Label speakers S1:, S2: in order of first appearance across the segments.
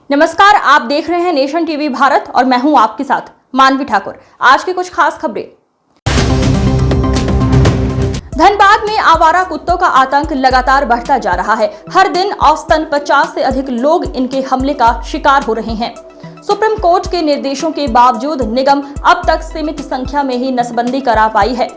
S1: नमस्कार, आप देख रहे हैं नेशन टीवी भारत और मैं हूं आपके साथ मानवी ठाकुर। आज की कुछ खास खबरें। धनबाद में आवारा कुत्तों का आतंक लगातार बढ़ता जा रहा है। हर दिन औसतन 50 से अधिक लोग इनके हमले का शिकार हो रहे हैं। सुप्रीम कोर्ट के निर्देशों के बावजूद निगम अब तक सीमित संख्या में ही नसबंदी करा पाई है।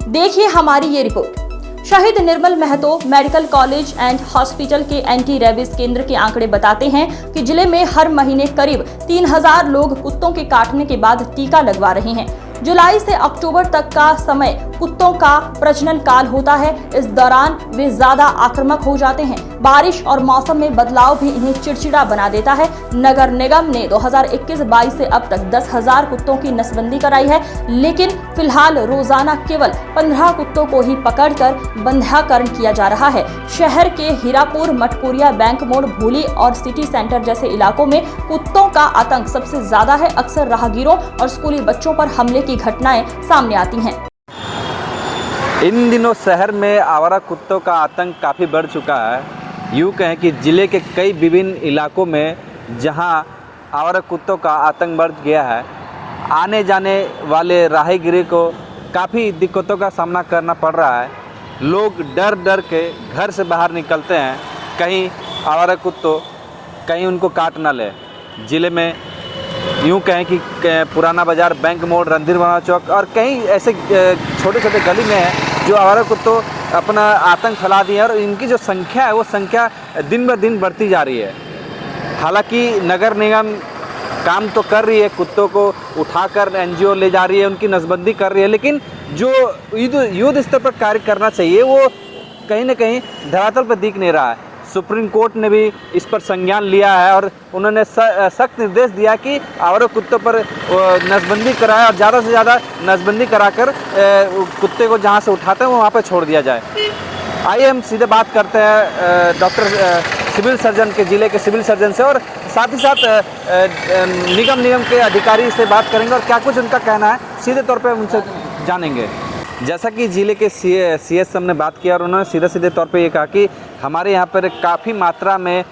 S1: देखिए हमारी ये report. Shahid Nirmal Mahato medical college and hospital के एंटी रेबीज केंद्र के आंकड़े बताते हैं कि जिले में हर महीने करीब 3000 लोग कुत्तों के काटने के बाद टीका लगवा रहे हैं। जुलाई से अक्टूबर तक का समय कुत्तों का प्रजनन काल होता है। इस दौरान वे ज्यादा आक्रामक हो जाते हैं। बारिश और मौसम में बदलाव भी इन्हें चिड़चिड़ा बना देता है। नगर निगम ने 2021-22 से अब तक 10,000 कुत्तों की नसबंदी कराई है, लेकिन फिलहाल रोजाना केवल 15 कुत्तों को ही पकड़कर बंध्याकरण किया जा रहा है। शहर के हीरापुर, मटकुरिया, बैंक मोड़, भूली और सिटी सेंटर जैसे इलाकों में कुत्तों का आतंक सबसे ज्यादा है। अक्सर राहगीरों और स्कूली बच्चों पर हमले की घटनाएं सामने आती हैं।
S2: इन दिनों शहर में आवारा कुत्तों का आतंक काफ़ी बढ़ चुका है। यूँ कहें कि ज़िले के कई विभिन्न इलाकों में जहां आवारा कुत्तों का आतंक बढ़ गया है, आने जाने वाले राहगीरों को काफ़ी दिक्कतों का सामना करना पड़ रहा है। लोग डर डर के घर से बाहर निकलते हैं, कहीं आवारा कुत्तों कहीं उनको काट ना ले। ज़िले में यूँ कहें कि पुराना बाज़ार, बैंक मोड़, रणधीरवाला चौक और कई ऐसे छोटे छोटे गली में है जो आवारा कुत्तों अपना आतंक फैला दिए हैं और इनकी जो संख्या है वो संख्या दिन ब दिन बढ़ती जा रही है। हालांकि नगर निगम काम तो कर रही है, कुत्तों को उठाकर एनजीओ ले जा रही है, उनकी नसबंदी कर रही है, लेकिन जो युद्ध स्तर पर कार्य करना चाहिए वो कहीं ना कहीं धरातल पर दिख नहीं रहा है। सुप्रीम कोर्ट ने भी इस पर संज्ञान लिया है और उन्होंने सख्त निर्देश दिया कि आवारा कुत्तों पर नसबंदी कराए और ज़्यादा से ज़्यादा नसबंदी कराकर कुत्ते को जहां से उठाते हैं वो वहां पर छोड़ दिया जाए। आइए हम सीधे बात करते हैं डॉक्टर सिविल सर्जन के, ज़िले के सिविल सर्जन से और साथ ही साथ निगम के अधिकारी से बात करेंगे और क्या कुछ उनका कहना है सीधे तौर पर उनसे जानेंगे। जैसा कि ज़िले के CS हमने बात किया और उन्होंने सीधे तौर पे ये कहा कि हमारे यहाँ पर काफ़ी मात्रा में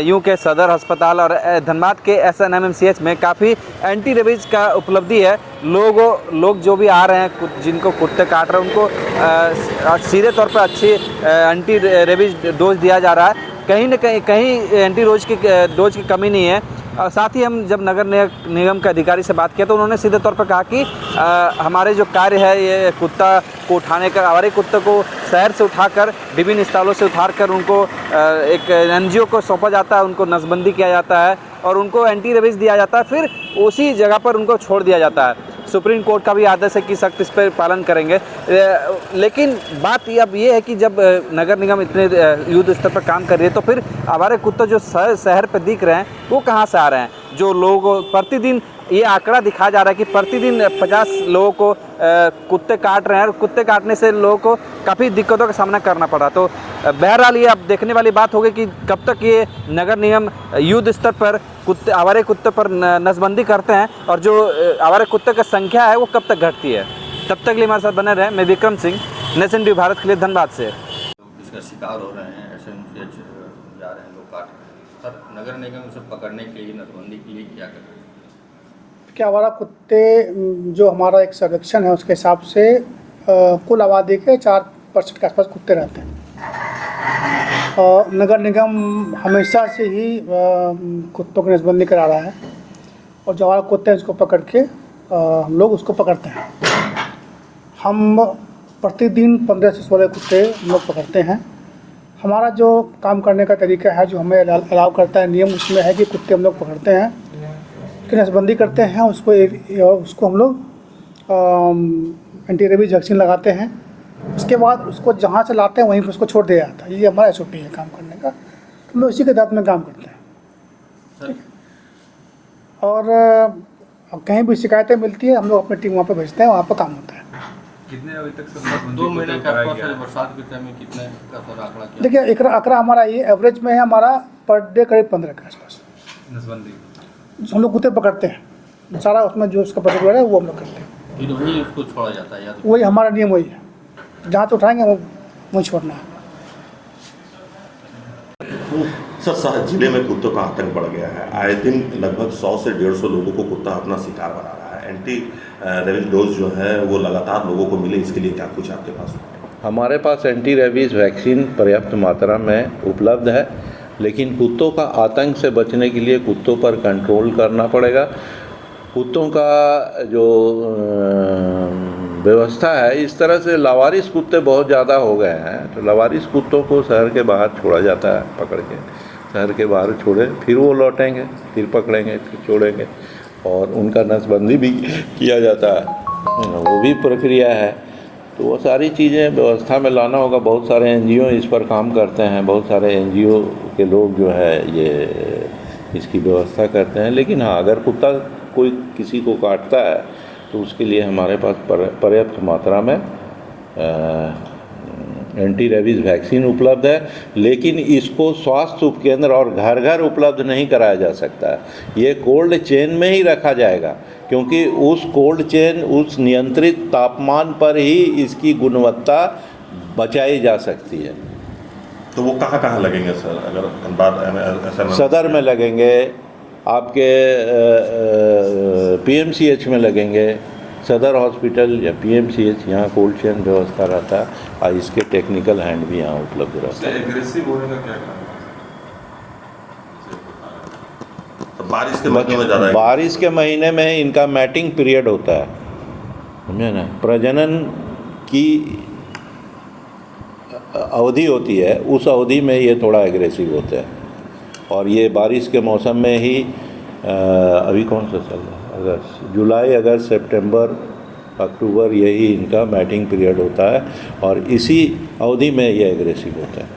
S2: यूँ के सदर अस्पताल और धनबाद के SNMMCH में काफ़ी एंटी रेबीज का उपलब्धि है। लोग जो भी आ रहे हैं, जिनको कुत्ते काट रहे हैं, उनको सीधे तौर पर अच्छी एंटी रेबीज डोज दिया जा रहा है। कहीं न कहीं एंटी डोज की कमी नहीं है। और साथ ही हम जब नगर निगम के अधिकारी से बात किया तो उन्होंने सीधे तौर पर कहा कि हमारे जो कार्य है ये कुत्ता को उठाने का, आवारा कुत्ते को शहर से उठाकर विभिन्न स्थलों से उठाकर उनको एक एनजीओ को सौंपा जाता है, उनको नसबंदी किया जाता है और उनको एंटी रेबीज दिया जाता है, फिर उसी जगह पर उनको छोड़ दिया जाता है। सुप्रीम कोर्ट का भी आदेश है कि सख्त इस पर पालन करेंगे। लेकिन बात अब ये है कि जब नगर निगम इतने युद्ध स्तर पर काम कर रही है तो फिर आवारा कुत्ते जो शहर पर दिख रहे हैं वो कहाँ से आ रहे हैं? जो लोग प्रतिदिन, ये आंकड़ा दिखाया जा रहा है कि प्रतिदिन 50 लोगों को कुत्ते काट रहे हैं और कुत्ते काटने से लोगों को काफ़ी दिक्कतों का सामना करना पड़ा। तो बहरहाल ये अब देखने वाली बात होगी कि कब तक ये नगर निगम युद्ध स्तर पर आवारा कुत्ते पर नसबंदी करते हैं और जो आवारा कुत्ते की संख्या है वो कब तक घटती है। तब तक लिए हमारे साथ बने रहे। मैं विक्रम सिंह, नेशन टीवी भारत के लिए धनबाद से।
S3: इसका शिकार हो रहे हैं, SNMCH जा रहे हैं लोग काट। सर, नगर निगम उसे पकड़ने के लिए, नसबंदी के लिए क्या कर रहे हैं?
S4: क्या आवारा कुत्ते जो हमारा एक सर्वेक्षण है उसके हिसाब से कुल आबादी के 4% के आसपास कुत्ते रहते हैं। नगर निगम हमेशा से ही कुत्तों की नसबंदी करा रहा है और जो आवारा कुत्ते हैं उसको पकड़ के हम लोग उसको पकड़ते हैं। हम प्रतिदिन 15 से 16 कुत्ते हम लोग पकड़ते हैं। हमारा जो काम करने का तरीका है, जो हमें अलाउ करता है नियम, उसमें है कि कुत्ते हम लोग पकड़ते हैं, की नसबंदी करते हैं, उसको हम लोग एंटी रेबीज वैक्सीन लगाते हैं। उसके बाद उसको जहाँ से लाते हैं वहीं पर उसको छोड़ दिया जाता है। ये हमारा SOP है काम करने का, तो हम लोग इसी के तहत में काम करते हैं। और कहीं भी शिकायतें मिलती है हम लोग अपनी टीम वहाँ पे भेजते हैं, वहाँ पर काम होता है।
S3: कितने अभी तक 2 महीने के आसपास बरसात के टाइम में कितने का सर आंकड़ा क्या?
S4: देखिए आंकड़ा हमारा ये एवरेज में है, हमारा पर डे करीब 15 के आसपास
S3: नसबंदी
S4: हम लोग कुत्ते पकड़ते हैं। सारा उसमें जो उसका परसेंटेज है वो हम लोग करते हैं।
S3: फिर वही उसको छोड़ा जाता है?
S4: वही हमारा नियम वही है, जहाँ तो उठाएंगे वो वहीं छोड़ना है।
S5: सर जिले में कुत्तों का आतंक बढ़ गया है। आए दिन लगभग 100 से 150 लोगों को कुत्ता अपना शिकार बना रहा है। एंटी रेबीज डोज जो है वो लगातार लोगों को मिले, इसके लिए क्या कुछ आपके पास?
S6: हमारे पास एंटी रेबीज़ वैक्सीन पर्याप्त मात्रा में उपलब्ध है, लेकिन कुत्तों का आतंक से बचने के लिए कुत्तों पर कंट्रोल करना पड़ेगा। कुत्तों का जो व्यवस्था है, इस तरह से लावारिस कुत्ते बहुत ज़्यादा हो गए हैं, तो लावारिस कुत्तों को शहर के बाहर छोड़ा जाता है, पकड़ के शहर के बाहर छोड़े, फिर वो लौटेंगे, फिर पकड़ेंगे, फिर छोड़ेंगे, और उनका नसबंदी भी किया जाता है, वो भी प्रक्रिया है। तो वो सारी चीज़ें व्यवस्था में लाना होगा। बहुत सारे एनजीओ इस पर काम करते हैं, बहुत सारे एनजीओ के लोग जो है ये इसकी व्यवस्था करते हैं। लेकिन हाँ, अगर कुत्ता कोई किसी को काटता है तो उसके लिए हमारे पास पर्याप्त मात्रा में एंटी रेबीज़ वैक्सीन उपलब्ध है, लेकिन इसको स्वास्थ्य उपकेंद्र और घर घर उपलब्ध नहीं कराया जा सकता है। ये कोल्ड चेन में ही रखा जाएगा, क्योंकि उस कोल्ड चेन, उस नियंत्रित तापमान पर ही इसकी गुणवत्ता बचाई जा सकती है।
S5: तो वो कहाँ लगेंगे सर? अगर धनबाद
S6: सदर में लगेंगे, आपके पीएमसीएच में लगेंगे, सदर हॉस्पिटल या पीएमसीएच, यहाँ कोल्ड चेन व्यवस्था रहता है और इसके टेक्निकल हैंड भी यहाँ उपलब्ध रहता है।
S5: एग्रेसिव होने का क्या कारण है? बारिश के महीने में ज़्यादा है।
S6: बारिश के महीने में इनका मैटिंग पीरियड होता है, समझे ना, प्रजनन की अवधि होती है, उस अवधि में ये थोड़ा एग्रेसिव होते हैं। और ये बारिश के मौसम में ही अभी कौन सा चल रहा है, अगस्त, जुलाई, अगस्त, सितंबर, अक्टूबर, यही इनका मैटिंग पीरियड होता है और इसी अवधि में ये एग्रेसिव होता है।